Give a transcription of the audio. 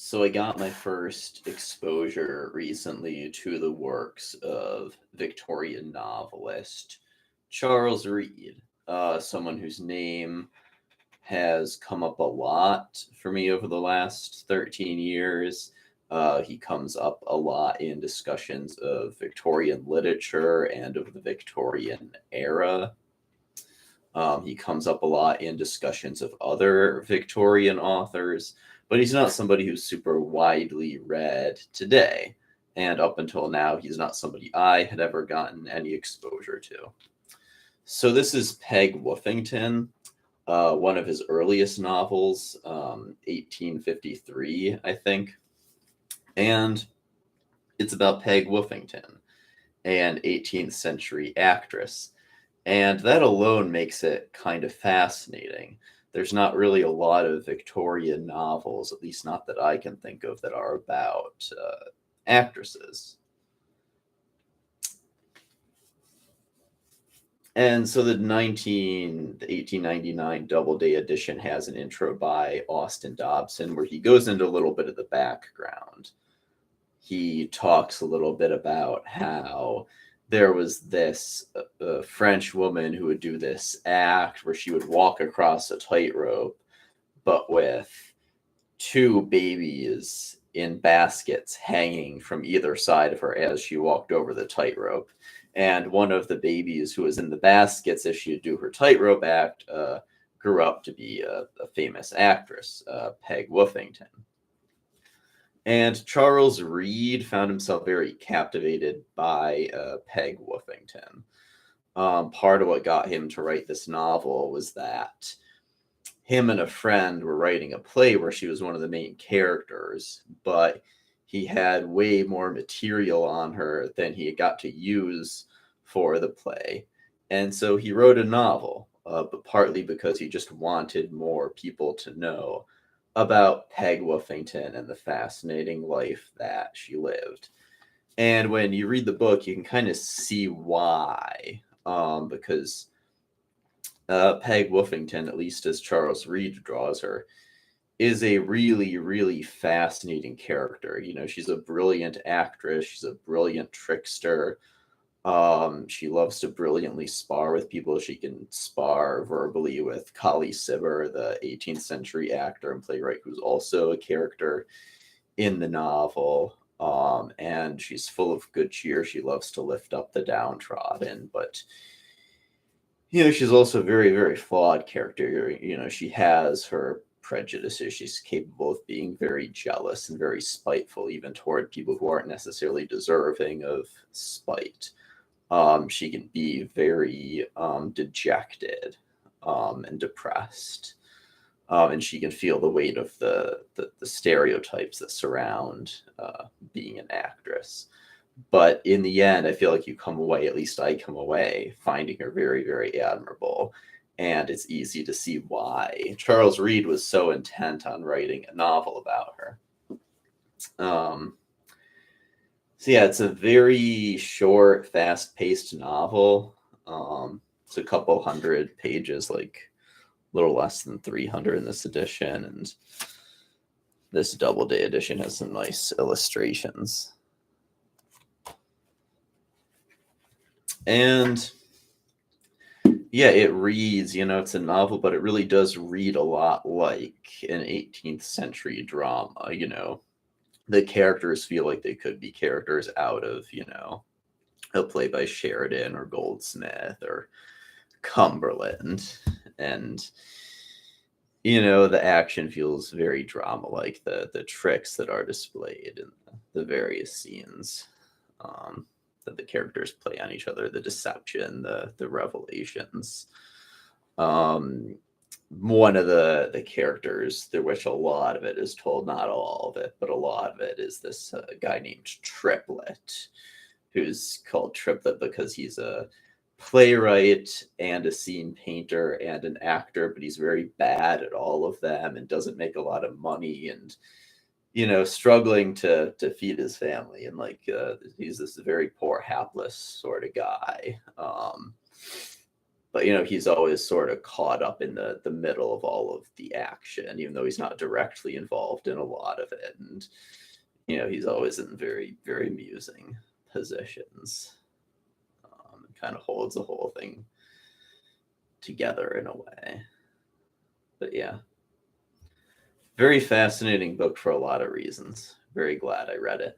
So I got my first exposure recently to the works of Victorian novelist Charles Reade, someone whose name has come up a lot for me over the last 13 years. He comes up a lot in discussions of Victorian literature and of the Victorian era. He comes up a lot in discussions of other Victorian authors, but he's not somebody who's super widely read today. And up until now, he's not somebody I had ever gotten any exposure to. So this is Peg Woffington, one of his earliest novels, 1853, I think. And it's about Peg Woffington, an 18th century actress. And that alone makes it kind of fascinating. There's not really a lot of Victorian novels, at least not that I can think of, that are about actresses. And so the 1899 Doubleday edition has an intro by Austin Dobson where he goes into a little bit of the background. He talks a little bit about how there was this French woman who would do this act where she would walk across a tightrope, but with two babies in baskets hanging from either side of her as she walked over the tightrope. And one of the babies who was in the baskets as she would do her tightrope act grew up to be a famous actress, Peg Woffington. And Charles Reade found himself very captivated by Peg Woffington. Part of what got him to write this novel was that him and a friend were writing a play where she was one of the main characters, but he had way more material on her than he got to use for the play. And so he wrote a novel, but partly because he just wanted more people to know about Peg Woffington and the fascinating life that she lived. And when you read the book, you can kind of see why, because Peg Woffington, at least as Charles Reade draws her, is a really, really fascinating character. You know, she's a brilliant actress. She's a brilliant trickster. She loves to brilliantly spar with people. She can spar verbally with Colley Cibber, the 18th century actor and playwright who's also a character in the novel. And she's full of good cheer. She loves to lift up the downtrodden, but she's also a very, very flawed character. She has her prejudices. She's capable of being very jealous and very spiteful, even toward people who aren't necessarily deserving of spite. She can be very dejected and depressed. And she can feel the weight of the stereotypes that surround being an actress. But in the end, I feel like you come away, at least I come away, finding her very, very admirable. And it's easy to see why Charles Reade was so intent on writing a novel about her. So yeah, it's a very short, fast-paced novel. It's a couple hundred pages, like a little less than 300 in this edition. And this Doubleday edition has some nice illustrations. And yeah, it reads, it's a novel, but it really does read a lot like an 18th century drama. The characters feel like they could be characters out of, a play by Sheridan or Goldsmith or Cumberland. And, the action feels very drama-like, the tricks that are displayed in the various scenes that the characters play on each other, the deception, the revelations. One of the characters, through which a lot of it is told, not all of it, but a lot of it is this guy named Triplet, who's called Triplet because he's a playwright and a scene painter and an actor, but he's very bad at all of them and doesn't make a lot of money and struggling to feed his family. And he's this very poor, hapless sort of guy. but he's always sort of caught up in the middle of all of the action, even though he's not directly involved in a lot of it. And he's always in very, very amusing positions. Kind of holds the whole thing together in a way. But yeah, very fascinating book for a lot of reasons. Very glad I read it.